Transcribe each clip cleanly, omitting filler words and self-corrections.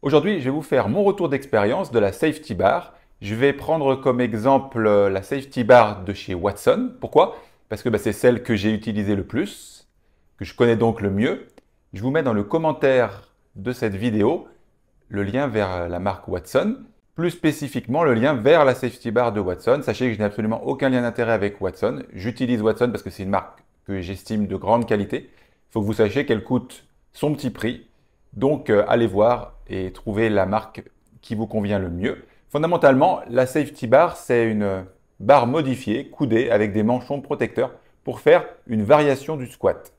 Aujourd'hui, je vais vous faire mon retour d'expérience de la Safety Bar. Je vais prendre comme exemple la Safety Bar de chez Watson. Pourquoi? Parce que c'est celle que j'ai utilisée le plus, que je connais donc le mieux. Je vous mets dans le commentaire de cette vidéo le lien vers la marque Watson, plus spécifiquement le lien vers la Safety Bar de Watson. Sachez que je n'ai absolument aucun lien d'intérêt avec Watson. J'utilise Watson parce que c'est une marque que j'estime de grande qualité. Il faut que vous sachiez qu'elle coûte son petit prix. Donc, allez voir et trouvez la marque qui vous convient le mieux. Fondamentalement, la Safety Bar, c'est une barre modifiée, coudée, avec des manchons protecteurs pour faire une variation du squat.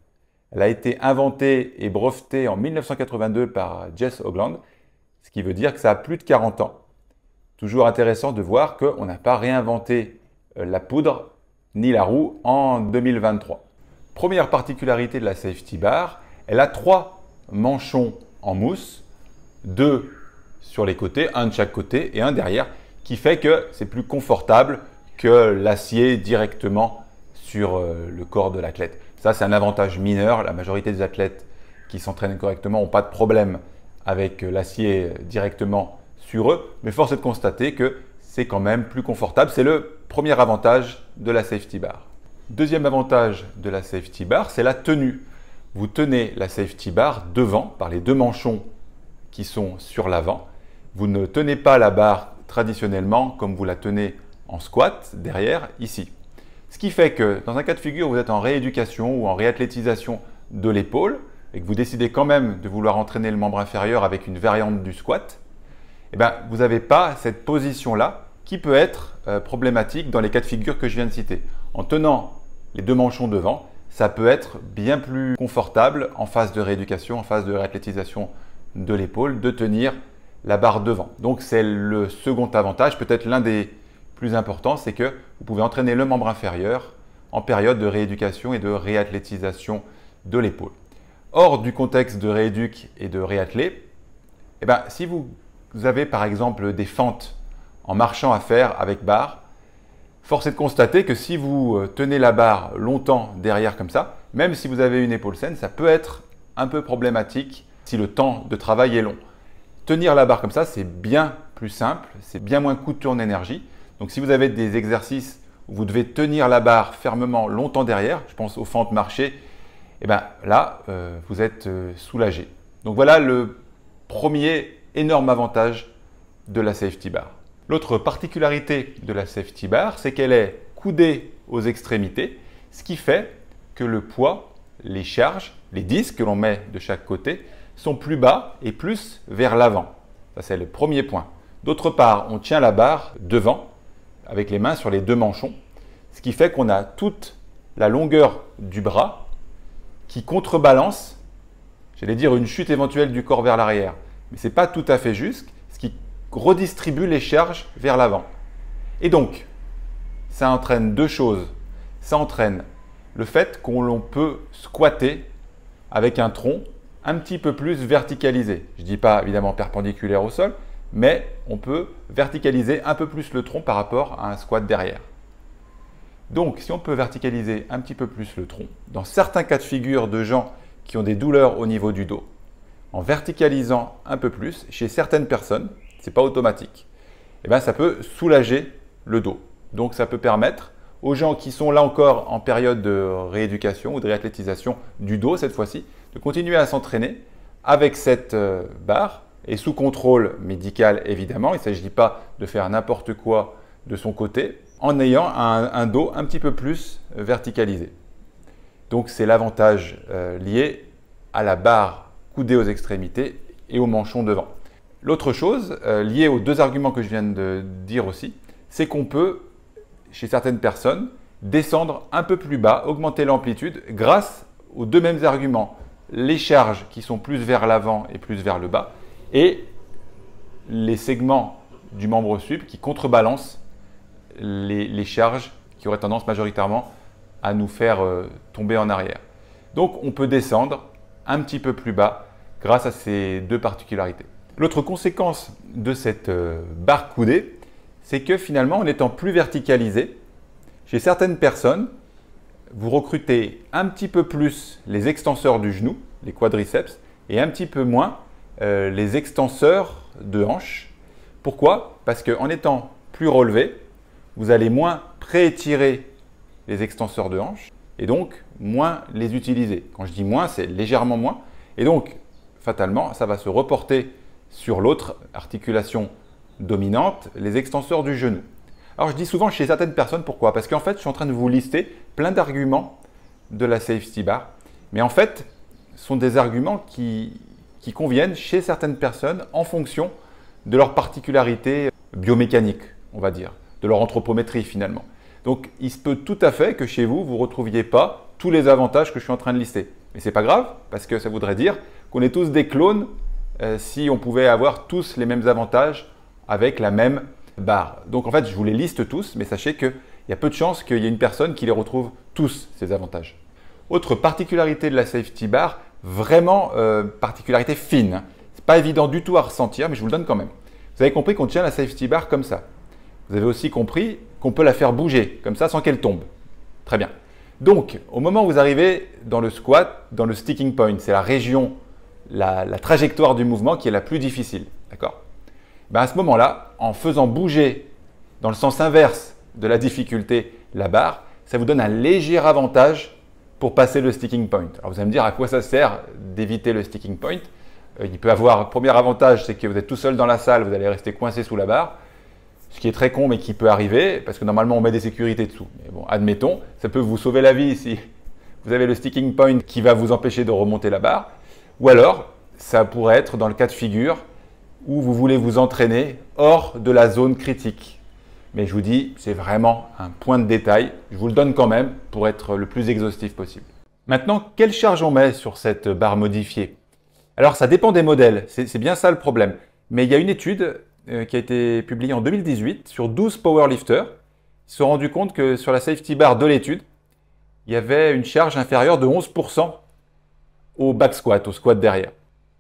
Elle a été inventée et brevetée en 1982 par Jess Hoagland, ce qui veut dire que ça a plus de 40 ans. Toujours intéressant de voir qu'on n'a pas réinventé la poudre ni la roue en 2023. Première particularité de la Safety Bar, elle a 3 manchons en mousse, 2 sur les côtés, un de chaque côté et un derrière, qui fait que c'est plus confortable que l'acier directement sur le corps de l'athlète. Ça, c'est un avantage mineur. La majorité des athlètes qui s'entraînent correctement n'ont pas de problème avec l'acier directement sur eux, mais force est de constater que c'est quand même plus confortable. C'est le premier avantage de la Safety Bar. Deuxième avantage de la Safety Bar, c'est la tenue. Vous tenez la Safety Bar devant par les 2 manchons qui sont sur l'avant. Vous ne tenez pas la barre traditionnellement comme vous la tenez en squat derrière ici. Ce qui fait que dans un cas de figure où vous êtes en rééducation ou en réathlétisation de l'épaule et que vous décidez quand même de vouloir entraîner le membre inférieur avec une variante du squat, vous n'avez pas cette position-là qui peut être problématique dans les cas de figure que je viens de citer. En tenant les 2 manchons devant, ça peut être bien plus confortable en phase de rééducation, en phase de réathlétisation de l'épaule, de tenir la barre devant. Donc c'est le second avantage, peut-être l'un des plus importants, c'est que vous pouvez entraîner le membre inférieur en période de rééducation et de réathlétisation de l'épaule. Hors du contexte de rééduc et de réathlé, si vous avez par exemple des fentes en marchant à faire avec barre, force est de constater que si vous tenez la barre longtemps derrière comme ça, même si vous avez une épaule saine, ça peut être un peu problématique si le temps de travail est long. Tenir la barre comme ça, c'est bien plus simple, c'est bien moins coûteux en énergie. Donc si vous avez des exercices où vous devez tenir la barre fermement longtemps derrière, je pense aux fentes marchées, là, vous êtes soulagé. Donc voilà le premier énorme avantage de la Safety Bar. L'autre particularité de la Safety Bar, c'est qu'elle est coudée aux extrémités, ce qui fait que le poids, les charges, les disques que l'on met de chaque côté sont plus bas et plus vers l'avant. Ça, c'est le premier point. D'autre part, on tient la barre devant avec les mains sur les 2 manchons, ce qui fait qu'on a toute la longueur du bras qui contrebalance, j'allais dire une chute éventuelle du corps vers l'arrière. Mais ce n'est pas tout à fait juste, ce qui redistribue les charges vers l'avant. Et donc, ça entraîne 2 choses. Ça entraîne le fait qu'on peut squatter avec un tronc un petit peu plus verticalisé. Je ne dis pas évidemment perpendiculaire au sol, mais on peut verticaliser un peu plus le tronc par rapport à un squat derrière. Donc, si on peut verticaliser un petit peu plus le tronc, dans certains cas de figure de gens qui ont des douleurs au niveau du dos, en verticalisant un peu plus, chez certaines personnes, ce n'est pas automatique, ça peut soulager le dos. Donc, ça peut permettre aux gens qui sont là encore en période de rééducation ou de réathlétisation du dos cette fois-ci, de continuer à s'entraîner avec cette barre et sous contrôle médical évidemment. Il ne s'agit pas de faire n'importe quoi de son côté en ayant un dos un petit peu plus verticalisé. Donc c'est l'avantage lié à la barre coudée aux extrémités et au manchon devant. L'autre chose liée aux 2 arguments que je viens de dire aussi, c'est qu'on peut, chez certaines personnes, descendre un peu plus bas, augmenter l'amplitude grâce aux 2 mêmes arguments. Les charges qui sont plus vers l'avant et plus vers le bas et les segments du membre sup qui contrebalancent les charges qui auraient tendance majoritairement à nous faire tomber en arrière. Donc on peut descendre un petit peu plus bas grâce à ces 2 particularités. L'autre conséquence de cette barre coudée, c'est que finalement en étant plus verticalisé, chez certaines personnes, vous recrutez un petit peu plus les extenseurs du genou, les quadriceps, et un petit peu moins les extenseurs de hanches. Pourquoi? Parce qu'en étant plus relevé, vous allez moins préétirer les extenseurs de hanches et donc moins les utiliser. Quand je dis moins, c'est légèrement moins. Et donc, fatalement, ça va se reporter sur l'autre articulation dominante, les extenseurs du genou. Alors, je dis souvent chez certaines personnes, pourquoi? Parce qu'en fait, je suis en train de vous lister plein d'arguments de la safety bar. Mais en fait, ce sont des arguments qui conviennent chez certaines personnes en fonction de leur particularité biomécanique, on va dire, de leur anthropométrie finalement. Donc, il se peut tout à fait que chez vous, vous ne retrouviez pas tous les avantages que je suis en train de lister. Mais ce n'est pas grave, parce que ça voudrait dire qu'on est tous des clones si on pouvait avoir tous les mêmes avantages avec la même barre. Donc, en fait, je vous les liste tous, mais sachez qu'il y a peu de chances qu'il y ait une personne qui les retrouve tous, ces avantages. Autre particularité de la safety bar, vraiment particularité fine. Ce n'est pas évident du tout à ressentir, mais je vous le donne quand même. Vous avez compris qu'on tient la safety bar comme ça. Vous avez aussi compris qu'on peut la faire bouger comme ça sans qu'elle tombe. Très bien. Donc, au moment où vous arrivez dans le squat, dans le sticking point, c'est la région, la trajectoire du mouvement qui est la plus difficile. D'accord? Ben à ce moment-là, en faisant bouger dans le sens inverse de la difficulté la barre, ça vous donne un léger avantage pour passer le sticking point. Alors vous allez me dire à quoi ça sert d'éviter le sticking point. Il peut avoir, premier avantage, c'est que vous êtes tout seul dans la salle, vous allez rester coincé sous la barre. Ce qui est très con mais qui peut arriver, parce que normalement on met des sécurités dessous. Mais bon, admettons, ça peut vous sauver la vie si vous avez le sticking point qui va vous empêcher de remonter la barre. Ou alors, ça pourrait être dans le cas de figure où vous voulez vous entraîner hors de la zone critique. Mais je vous dis, c'est vraiment un point de détail. Je vous le donne quand même pour être le plus exhaustif possible. Maintenant, quelle charge on met sur cette barre modifiée? Alors, ça dépend des modèles. C'est bien ça le problème. Mais il y a une étude qui a été publiée en 2018 sur 12 powerlifters. Ils se sont rendus compte que sur la safety bar de l'étude, il y avait une charge inférieure de 11% au back squat, au squat derrière.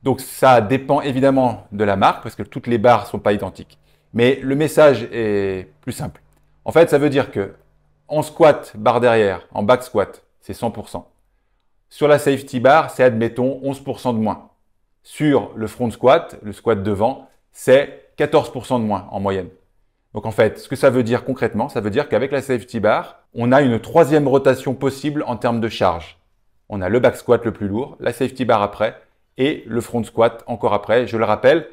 Donc ça dépend évidemment de la marque parce que toutes les barres ne sont pas identiques. Mais le message est plus simple. En fait, ça veut dire que en squat, barre derrière, en back squat, c'est 100%. Sur la safety bar, c'est admettons 11% de moins. Sur le front squat, le squat devant, c'est 14% de moins en moyenne. Donc en fait, ce que ça veut dire concrètement, ça veut dire qu'avec la safety bar, on a une troisième rotation possible en termes de charge. On a le back squat le plus lourd, la safety bar après et le front squat encore après. Je le rappelle,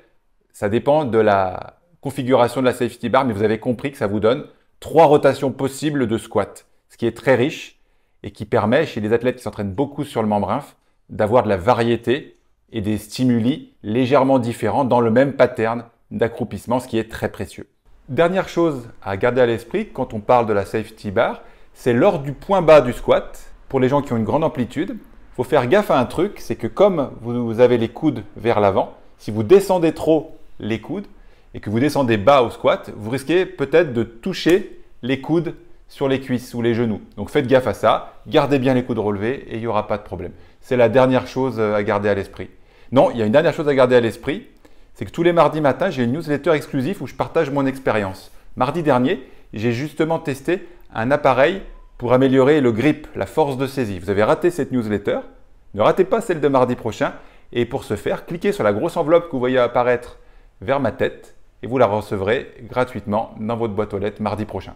ça dépend de la configuration de la safety bar, mais vous avez compris que ça vous donne 3 rotations possibles de squat, ce qui est très riche et qui permet chez les athlètes qui s'entraînent beaucoup sur le membre inf d'avoir de la variété et des stimuli légèrement différents dans le même pattern d'accroupissement, ce qui est très précieux. Dernière chose à garder à l'esprit quand on parle de la safety bar, c'est lors du point bas du squat. Pour les gens qui ont une grande amplitude, il faut faire gaffe à un truc, c'est que comme vous avez les coudes vers l'avant, si vous descendez trop les coudes et que vous descendez bas au squat, vous risquez peut-être de toucher les coudes sur les cuisses ou les genoux. Donc faites gaffe à ça, gardez bien les coudes relevés et il n'y aura pas de problème. C'est la dernière chose à garder à l'esprit. Non, il y a une dernière chose à garder à l'esprit, c'est que tous les mardis matins, j'ai une newsletter exclusive où je partage mon expérience. Mardi dernier, j'ai justement testé un appareil pour améliorer le grip, la force de saisie. Vous avez raté cette newsletter, ne ratez pas celle de mardi prochain. Et pour ce faire, cliquez sur la grosse enveloppe que vous voyez apparaître vers ma tête et vous la recevrez gratuitement dans votre boîte aux lettres mardi prochain.